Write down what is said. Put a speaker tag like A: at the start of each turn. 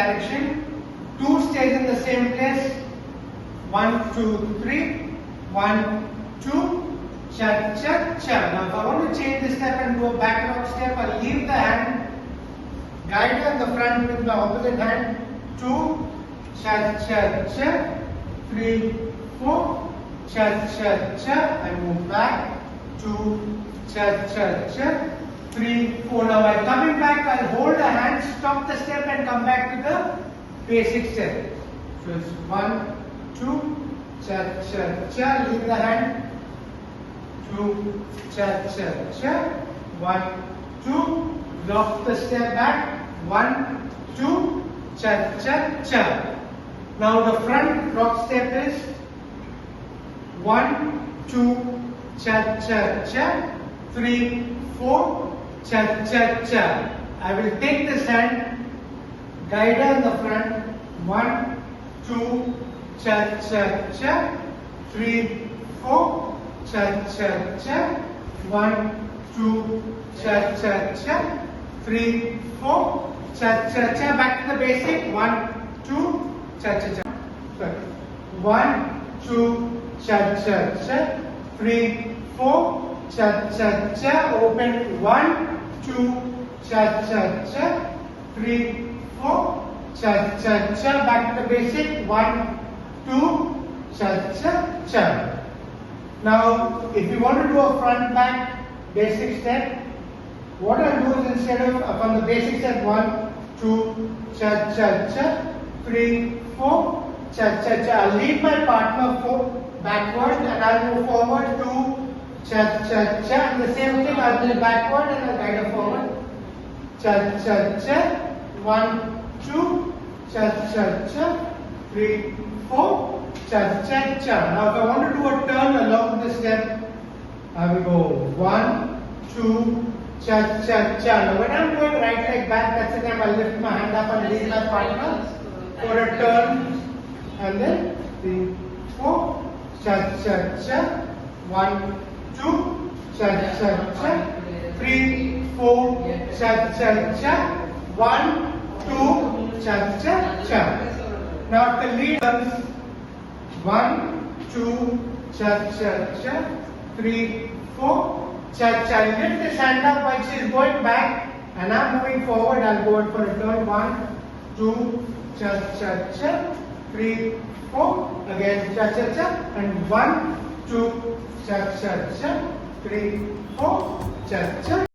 A: direction. 2 stays in the same place. 1, 2, 3. 1, 2. Cha, cha, cha. Now if I want to change this step and do a backward step, I'll leave the hand, guide on the front with my opposite hand. 2, cha, cha, cha. 3, 4. Cha, cha, cha. I move back. 2, cha, cha, cha. 3, 4. Now while coming back, I'll hold the hand, stop the step and come back to the basic step. So it's 1, 2, cha, cha, cha. Leave the hand. 2, cha, cha, cha. 1, 2. Drop the step back. 1, 2, cha, cha, cha. Now the front rock step is 1, 2, cha, cha, cha. 3, 4, cha, cha, cha. I will take this hand, guide on the front. 1, 2, cha, cha, cha. 3, 4, cha, cha, cha. 1, 2, cha, cha, cha. 3, 4, cha, cha, cha. Back to the basic. 1, 2, cha, cha, cha. Sorry. 1, 2, cha, cha, cha. 3, 4, cha, cha, cha. Open. 1, 2, cha, cha, cha. 3, 4, cha, cha, cha. Back to the basic. 1, 2, cha, cha, cha. Now, if you want to do a front back basic step, what I'll do is instead of from the basic step 1, 2, cha, cha, cha. 3, 4, cha, cha, cha. I'll lead my partner backward and I'll move forward. 2, cha, cha, cha. And the same thing, I'll move backward and I'll guide her forward. Cha, cha, cha. 1, 2, cha, cha, cha. 3, 4, cha, cha, cha. Now if I want to do a turn along the step, I will go 1, 2, cha, cha, cha. Now when I'm going right leg back, that's the time I'll lift my hand up and lead my partner for a turn. And then 3, 4, cha, cha, cha. 1, 2, cha, cha, cha. 3, 4, cha, cha, cha. 1, 2, cha, cha, cha. Now the lead turns 1, 2, cha, cha, cha. 3, 4, cha, cha. Lift this hand up while she is going back and I'm moving forward. I'll go for a turn. 1, 2, cha, cha, cha. 3, 4, again cha, cha, cha. And 1, 2, cha, cha, cha. 3, 4, cha, cha,